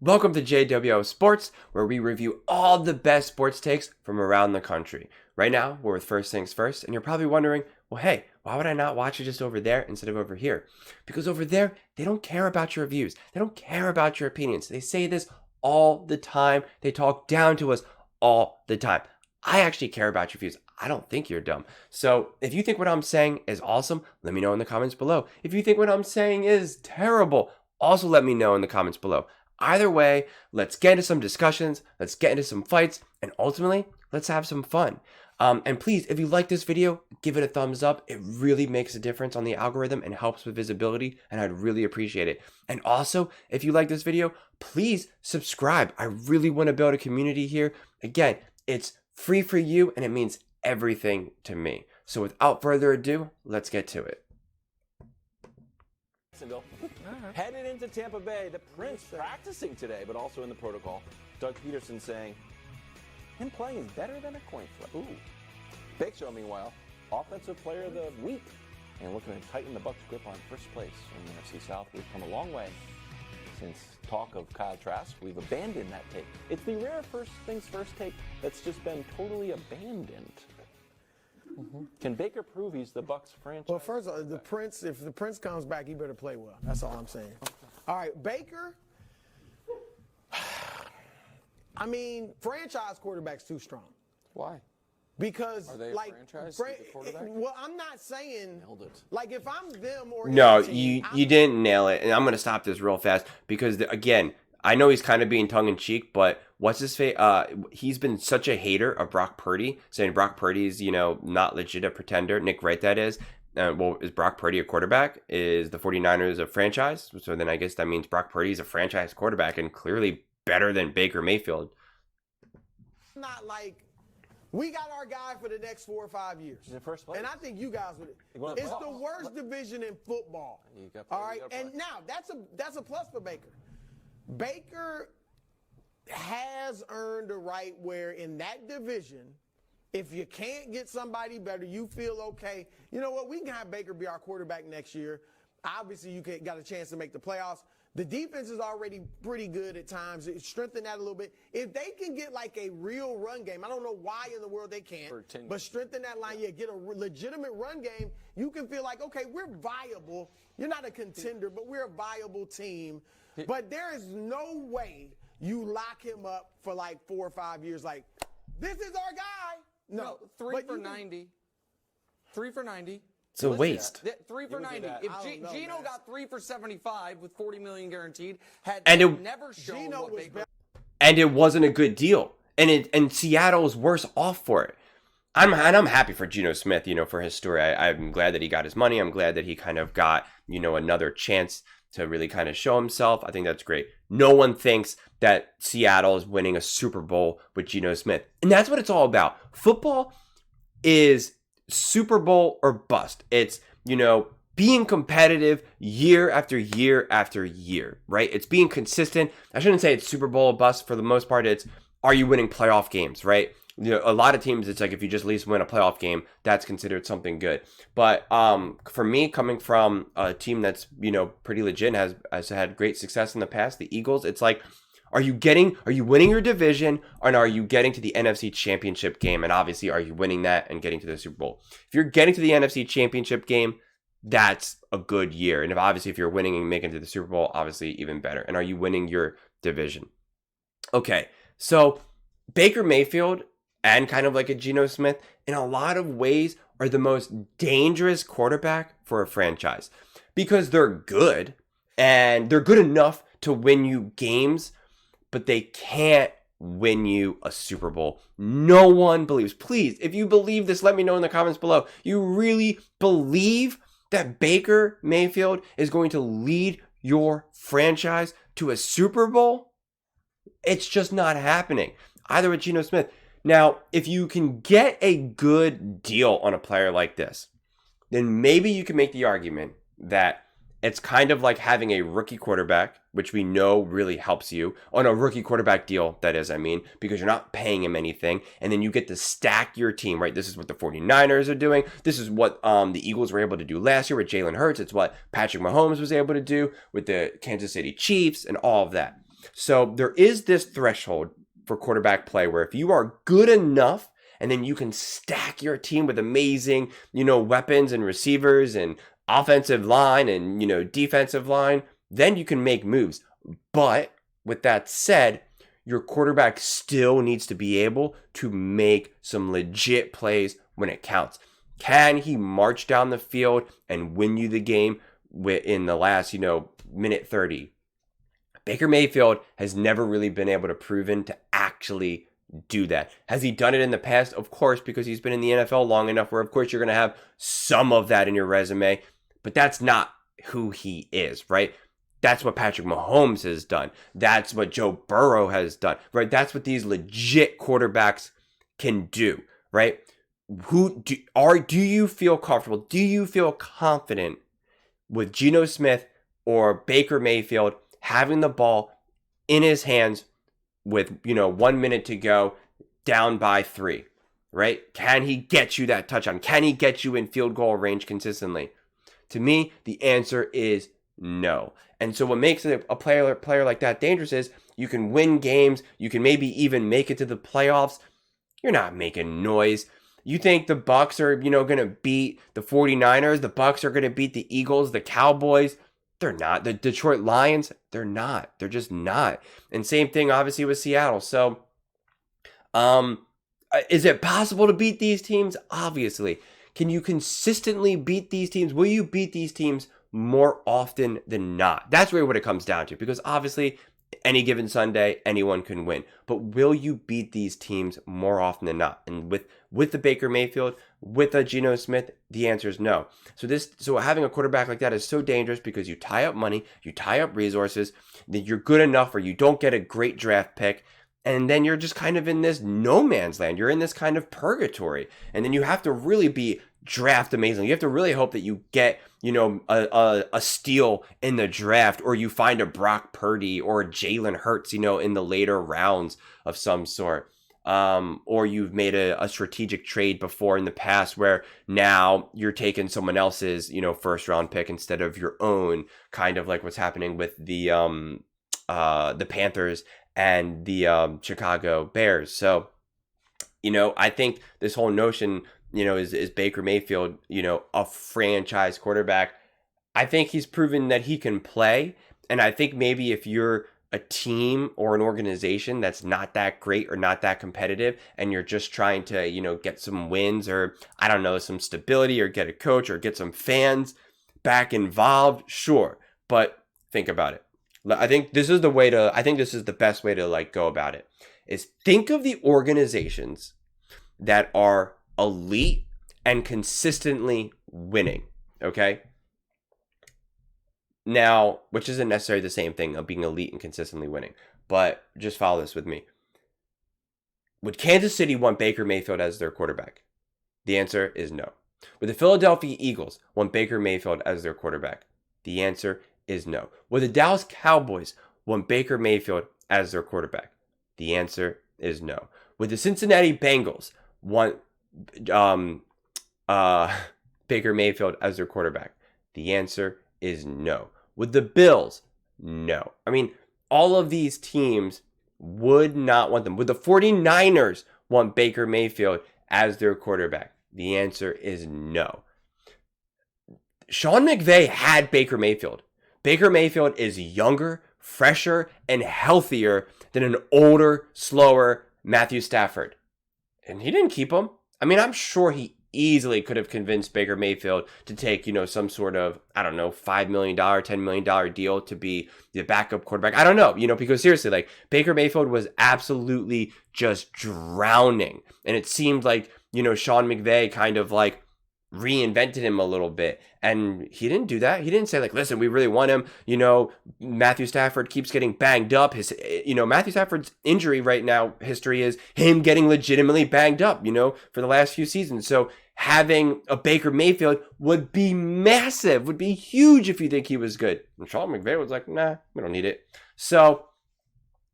Welcome to JWO Sports, where we review all the best sports takes from around the country. Right now, we're with First Things First, and you're probably wondering, well, hey, why would I not watch it just over there instead of over here? Because over there, they don't care about your reviews. They don't care about your opinions. They say this all the time. They talk down to us all the time. I actually care about your views. I don't think you're dumb. So if you think what I'm saying is awesome, let me know in the comments below. If you think what I'm saying is terrible, also let me know in the comments below. Either way, let's get into some discussions, let's get into some fights, and ultimately, let's have some fun. And please, if you like this video, give it a thumbs up. It really makes a difference on the algorithm and helps with visibility, and I'd really appreciate it. And also, if you like this video, please subscribe. I really want to build a community here. Again, it's free for you, and it means everything to me. So without further ado, let's get to it. Headed into Tampa Bay, the Prince practicing today, but also in the protocol. Doug Peterson saying, him playing is better than a coin flip. Ooh. Big Show, meanwhile, Offensive Player of the Week. And looking to tighten the Bucs' grip on first place in the NFC South. We've come a long way since talk of Kyle Trask. We've abandoned that take. It's the rare First Things First take that's just been totally abandoned. Can Baker prove he's the Bucs franchise? Well, first of all, if the Prince comes back, he better play well. That's all I'm saying. All right, Baker. I mean, franchise quarterback's too strong. Why? Because Are they like franchise quarterback? well, I'm not saying Nailed it. like if I'm them or No, any team, you didn't nail it, and I'm going to stop this real fast because, again, I know he's kind of being tongue-in-cheek, but what's his face? He's been such a hater of Brock Purdy, saying Brock Purdy's, not legit a pretender. Nick Wright, that is. Well, is Brock Purdy a quarterback? Is the 49ers a franchise? So then I guess that means Brock Purdy's a franchise quarterback and clearly better than Baker Mayfield. not like we got our guy for the next 4 or 5 years. He's in first place. And I think you guys would. It's the worst division in football. All right, and now that's a plus for Baker. Baker has earned a right where in that division, if you can't get somebody better, you feel okay. You know what? We can have Baker be our quarterback next year. Obviously, you got a chance to make the playoffs. The defense is already pretty good at times. Strengthen that a little bit. If they can get like a real run game, I don't know why in the world they can't, but strengthen that line, get a legitimate run game, you can feel like, okay, we're viable. You're not a contender, but we're a viable team. But there is no way you lock him up for like 4 or 5 years like, this is our guy. No, 3 for 90. 3 for 90. It's a waste. 3 for 90. If Geno got 3 for 75 with $40 million guaranteed, never shown what Baker. And it wasn't a good deal. And Seattle is worse off for it. I'm happy for Geno Smith, for his story. I'm glad that he got his money. I'm glad that he kind of got, another chance to really kind of show himself. I think that's great. No one thinks that Seattle is winning a Super Bowl with Geno Smith. And that's what it's all about. Football is Super Bowl or bust. It's, being competitive year after year after year, right? It's being consistent. I shouldn't say it's Super Bowl or bust. For the most part, it's, are you winning playoff games, right? A lot of teams, it's like if you just at least win a playoff game, that's considered something good. But for me, coming from a team that's, pretty legit and has had great success in the past, the Eagles, it's like, are you winning your division, and are you getting to the NFC Championship game? And obviously, are you winning that and getting to the Super Bowl? If you're getting to the NFC Championship game, that's a good year. And if you're winning and making it to the Super Bowl, obviously even better. And are you winning your division? Okay, so Baker Mayfield and kind of like a Geno Smith, in a lot of ways, are the most dangerous quarterback for a franchise because they're good and they're good enough to win you games, but they can't win you a Super Bowl. No one believes. Please, if you believe this, let me know in the comments below. You really believe that Baker Mayfield is going to lead your franchise to a Super Bowl? It's just not happening. Either with Geno Smith. Now, if you can get a good deal on a player like this, then maybe you can make the argument that it's kind of like having a rookie quarterback, which we know really helps you on a rookie quarterback deal, that is, because you're not paying him anything. And then you get to stack your team, right? This is what the 49ers are doing. This is what the Eagles were able to do last year with Jalen Hurts. It's what Patrick Mahomes was able to do with the Kansas City Chiefs and all of that. So there is this threshold for quarterback play where if you are good enough and then you can stack your team with amazing, weapons and receivers and offensive line and, defensive line, then you can make moves. But with that said, your quarterback still needs to be able to make some legit plays when it counts. Can he march down the field and win you the game in the last, minute 30? Baker Mayfield has never really been able to proven to actually do that. Has he done it in the past? Of course, because he's been in the NFL long enough where, of course, you're going to have some of that in your resume, but that's not who he is, right? That's what Patrick Mahomes has done. That's what Joe Burrow has done, right? That's what these legit quarterbacks can do, right? Do you feel comfortable? Do you feel confident with Geno Smith or Baker Mayfield having the ball in his hands with, 1 minute to go, down by 3, right? Can he get you that touchdown? Can he get you in field goal range consistently? To me, the answer is no. And so what makes a player like that dangerous is you can win games. You can maybe even make it to the playoffs. You're not making noise. You think the Bucs are, going to beat the 49ers? The Bucs are going to beat the Eagles, the Cowboys? They're not. The Detroit Lions? They're not. They're just not. And same thing, obviously, with Seattle. So, is it possible to beat these teams? Obviously. Can you consistently beat these teams? Will you beat these teams more often than not? That's really what it comes down to, because obviously any given Sunday, anyone can win. But will you beat these teams more often than not? And with the Baker Mayfield, with a Geno Smith, the answer is no. So having a quarterback like that is so dangerous because you tie up money, you tie up resources, that you're good enough or you don't get a great draft pick, and then you're just kind of in this no man's land. You're in this kind of purgatory. And then you have to really be draft amazing. You have to really hope that you get, a steal in the draft, or you find a Brock Purdy or a Jalen Hurts, in the later rounds of some sort. Or you've made a strategic trade before in the past where now you're taking someone else's, first round pick instead of your own, kind of like what's happening with the Panthers and the Chicago Bears. So, I think this whole notion, is Baker Mayfield, a franchise quarterback. I think he's proven that he can play. And I think maybe if you're a team or an organization that's not that great or not that competitive, and you're just trying to, get some wins or, I don't know, some stability, or get a coach or get some fans back involved, sure. But think about it. I think this is the best way to go about it, is think of the organizations that are elite and consistently winning, okay? Now, which isn't necessarily the same thing of being elite and consistently winning, but just follow this with me. Would Kansas City want Baker Mayfield as their quarterback? The answer is no. Would the Philadelphia Eagles want Baker Mayfield as their quarterback? The answer is no. Would the Dallas Cowboys want Baker Mayfield as their quarterback? The answer is no. Would the Cincinnati Bengals want Baker Mayfield as their quarterback? The answer is no. Would the Bills? No. I mean, all of these teams would not want them. Would the 49ers want Baker Mayfield as their quarterback? The answer is no. Sean McVay had Baker Mayfield. Baker Mayfield is younger, fresher, and healthier than an older, slower Matthew Stafford. And he didn't keep him. I mean, I'm sure he easily could have convinced Baker Mayfield to take, some sort of, $5 million, $10 million deal to be the backup quarterback. I don't know, because seriously, Baker Mayfield was absolutely just drowning. And it seemed like, Sean McVay kind of reinvented him a little bit. And he didn't do that. He didn't say listen, we really want him. Matthew Stafford keeps getting banged up. Matthew Stafford's injury right now, history is him getting legitimately banged up, for the last few seasons. So having a Baker Mayfield would be massive, would be huge if you think he was good. And Sean McVay was like, nah, we don't need it. So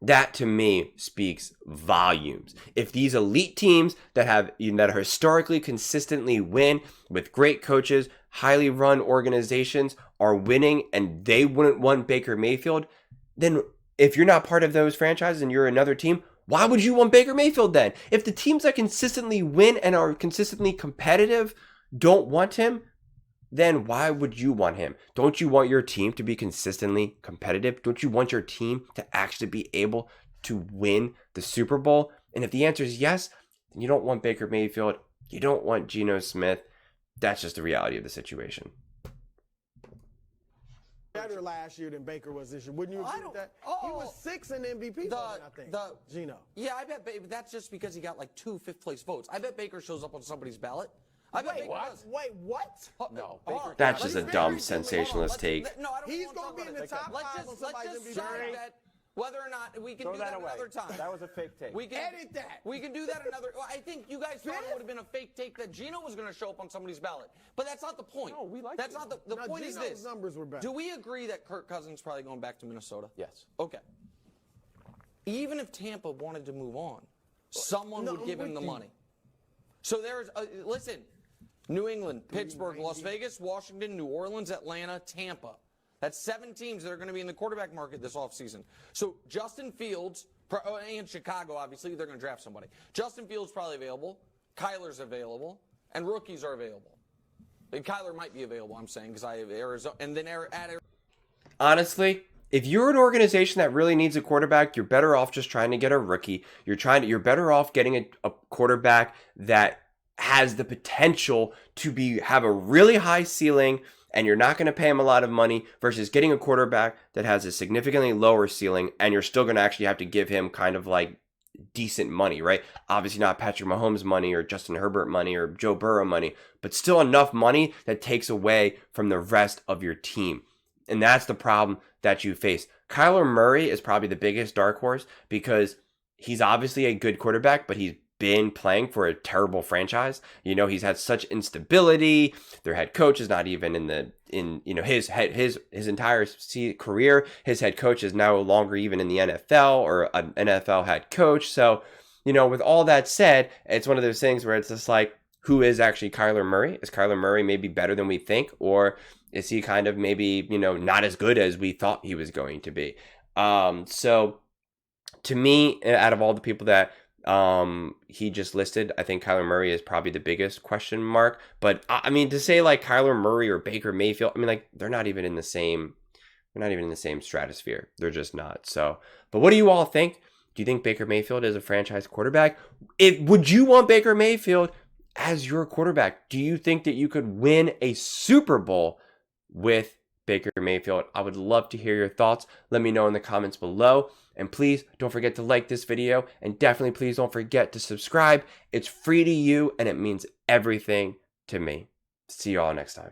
that to me speaks volumes. If these elite teams that are historically consistently win with great coaches, highly run organizations are winning, and they wouldn't want Baker Mayfield, then if you're not part of those franchises and you're another team, why would you want Baker Mayfield then? If the teams that consistently win and are consistently competitive don't want him, then why would you want him? Don't you want your team to be consistently competitive? Don't you want your team to actually be able to win the Super Bowl? And if the answer is yes, then you don't want Baker Mayfield. You don't want Geno Smith. That's just the reality of the situation. Better last year than Baker was this year. Wouldn't you agree with that? He was 6 in MVP voting, I think. Geno. Yeah, I bet that's just because he got like 2 fifth-place votes. I bet Baker shows up on somebody's ballot. Wait, what? No. That's just a dumb sensationalist take. No, I don't He's going to be in the top 5 on somebody's MVP. That whether or not we can do that another time. That was a fake take. We can edit that. We can do that another. Well, I think you guys thought it would have been a fake take that Geno was going to show up on somebody's ballot, but that's not the point. No, we like. That's not the point. Geno's is this? Numbers were better. Do we agree that Kirk Cousins is probably going back to Minnesota? Yes. Okay. Even if Tampa wanted to move on, someone would give him the money. So there's listen. New England, Pittsburgh, Las Vegas, Washington, New Orleans, Atlanta, Tampa. That's 7 teams that are going to be in the quarterback market this offseason. So Justin Fields, and Chicago, obviously, they're going to draft somebody. Justin Fields probably available. Kyler's available. And rookies are available. And Kyler might be available, I'm saying, because I have Arizona. And then Honestly, if you're an organization that really needs a quarterback, you're better off just trying to get a rookie. You're better off getting a quarterback that has the potential to have a really high ceiling, and you're not going to pay him a lot of money, versus getting a quarterback that has a significantly lower ceiling and you're still going to actually have to give him kind of like decent money, right? Obviously not Patrick Mahomes money or Justin Herbert money or Joe Burrow money, but still enough money that takes away from the rest of your team. And that's the problem that you face. Kyler Murray is probably the biggest dark horse because he's obviously a good quarterback, but he's been playing for a terrible franchise. He's had such instability. Their head coach is not even his entire career. His head coach is no longer even in the NFL or an NFL head coach. So, with all that said, it's one of those things where it's just like, who is actually Kyler Murray? Is Kyler Murray maybe better than we think? Or is he kind of maybe, not as good as we thought he was going to be? So to me, out of all the people that he just listed, I think Kyler Murray is probably the biggest question mark. But I mean, to say like Kyler Murray or Baker Mayfield, I mean, like they're not even in the same stratosphere. They're just not. So, but what do you all think? Do you think Baker Mayfield is a franchise quarterback? Would you want Baker Mayfield as your quarterback? Do you think that you could win a Super Bowl with Baker Mayfield? I would love to hear your thoughts. Let me know in the comments below. And please don't forget to like this video, and definitely please don't forget to subscribe. It's free to you and it means everything to me. See you all next time.